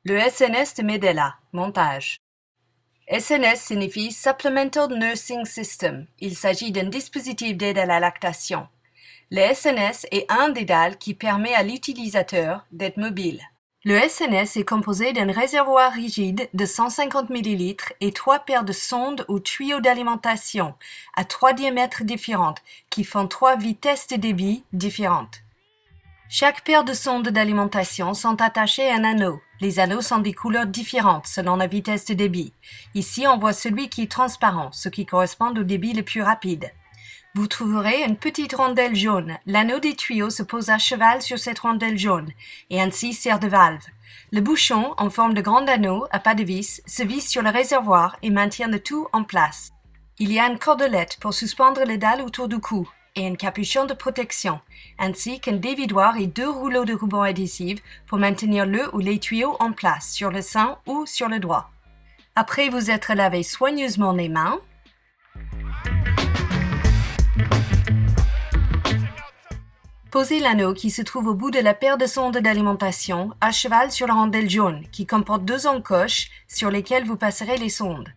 Le SNS de Medela, montage. SNS signifie Supplemental Nursing System. Il s'agit d'un dispositif d'aide à la lactation. Le SNS est un des dalles qui permet à l'utilisateur d'être mobile. Le SNS est composé d'un réservoir rigide de 150 ml et 3 paires de sondes ou tuyaux d'alimentation à 3 diamètres différents qui font 3 vitesses de débit différentes. Chaque paire de sondes d'alimentation sont attachées à un anneau. Les anneaux sont des couleurs différentes selon la vitesse de débit. Ici, on voit celui qui est transparent, ce qui correspond au débit le plus rapide. Vous trouverez une petite rondelle jaune. L'anneau des tuyaux se pose à cheval sur cette rondelle jaune et ainsi sert de valve. Le bouchon, en forme de grand anneau à pas de vis, se visse sur le réservoir et maintient le tout en place. Il y a une cordelette pour suspendre les dalles autour du cou et un capuchon de protection, ainsi qu'un dévidoir et 2 rouleaux de ruban adhésif pour maintenir le ou les tuyaux en place sur le sein ou sur le doigt. Après vous être lavé soigneusement les mains, posez l'anneau qui se trouve au bout de la paire de sondes d'alimentation à cheval sur la rondelle jaune qui comporte 2 encoches sur lesquelles vous passerez les sondes.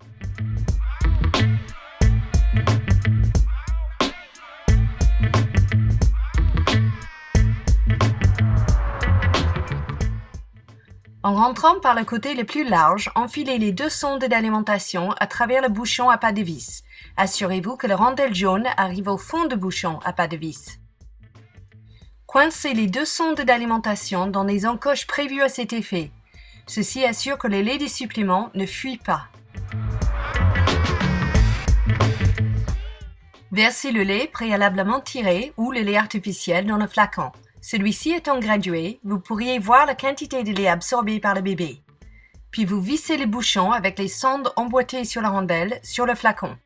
En rentrant par le côté le plus large, enfilez les 2 sondes d'alimentation à travers le bouchon à pas de vis. Assurez-vous que la rondelle jaune arrive au fond du bouchon à pas de vis. Coincez les 2 sondes d'alimentation dans les encoches prévues à cet effet. Ceci assure que le lait des suppléments ne fuit pas. Versez le lait préalablement tiré ou le lait artificiel dans le flacon. Celui-ci étant gradué, vous pourriez voir la quantité de lait absorbée par le bébé. Puis vous vissez le bouchon avec les sondes emboîtées sur la rondelle sur le flacon.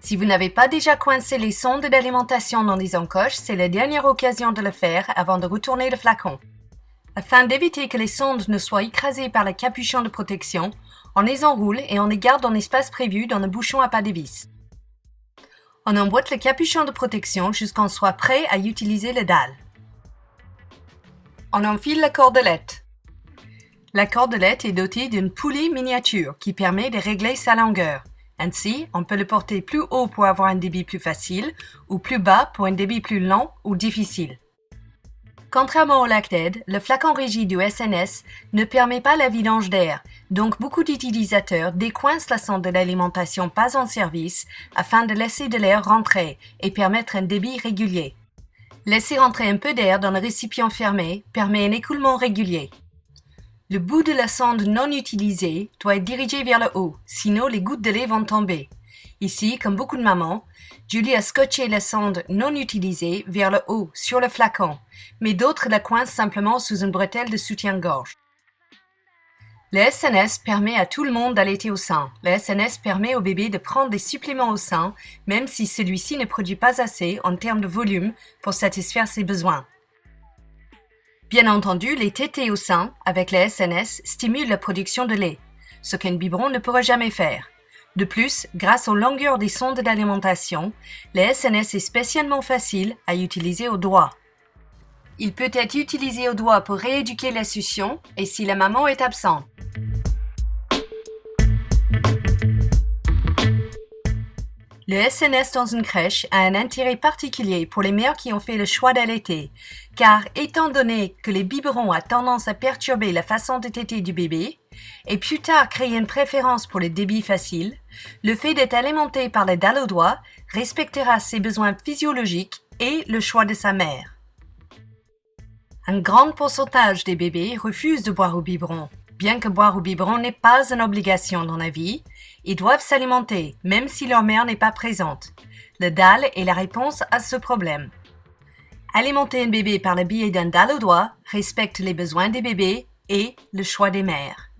Si vous n'avez pas déjà coincé les sondes d'alimentation dans les encoches, c'est la dernière occasion de le faire avant de retourner le flacon. Afin d'éviter que les sondes ne soient écrasées par le capuchon de protection, on les enroule et on les garde dans l'espace prévu dans le bouchon à pas de vis. On emboîte le capuchon de protection jusqu'on soit prêt à utiliser le dalle. On enfile la cordelette. La cordelette est dotée d'une poulie miniature qui permet de régler sa longueur. Ainsi, on peut le porter plus haut pour avoir un débit plus facile ou plus bas pour un débit plus lent ou difficile. Contrairement au Lactaid, le flacon rigide du SNS ne permet pas la vidange d'air, donc beaucoup d'utilisateurs décoincent la sonde de l'alimentation pas en service afin de laisser de l'air rentrer et permettre un débit régulier. Laisser rentrer un peu d'air dans le récipient fermé permet un écoulement régulier. Le bout de la sonde non utilisée doit être dirigé vers le haut, sinon les gouttes de lait vont tomber. Ici, comme beaucoup de mamans, Julie a scotché la sonde non utilisée vers le haut, sur le flacon, mais d'autres la coincent simplement sous une bretelle de soutien-gorge. Le SNS permet à tout le monde d'allaiter au sein. Le SNS permet au bébé de prendre des suppléments au sein, même si celui-ci ne produit pas assez en termes de volume pour satisfaire ses besoins. Bien entendu, les tétées au sein, avec le SNS, stimulent la production de lait, ce qu'un biberon ne pourra jamais faire. De plus, grâce aux longueurs des sondes d'alimentation, le SNS est spécialement facile à utiliser au doigt. Il peut être utilisé au doigt pour rééduquer la succion et si la maman est absente. Le SNS dans une crèche a un intérêt particulier pour les mères qui ont fait le choix d'allaiter, car étant donné que les biberons ont tendance à perturber la façon de téter du bébé, et plus tard créer une préférence pour les débits faciles, le fait d'être alimenté par la dalle au doigt respectera ses besoins physiologiques et le choix de sa mère. Un grand pourcentage des bébés refusent de boire au biberon. Bien que boire au biberon n'est pas une obligation dans la vie, ils doivent s'alimenter, même si leur mère n'est pas présente. Le dalle est la réponse à ce problème. Alimenter un bébé par le biais d'un dalle au doigt respecte les besoins des bébés et le choix des mères.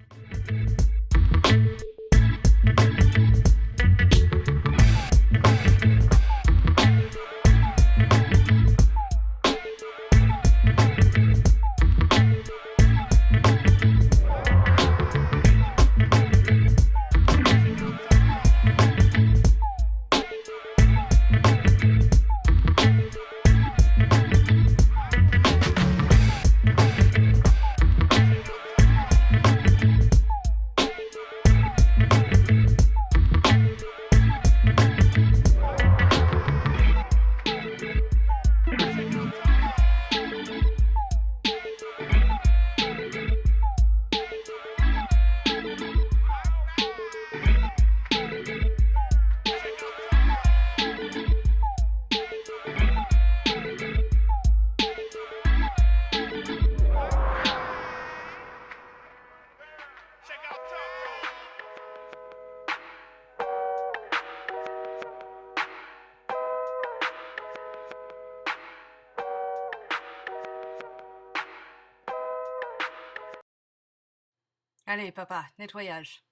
Allez, papa, nettoyage.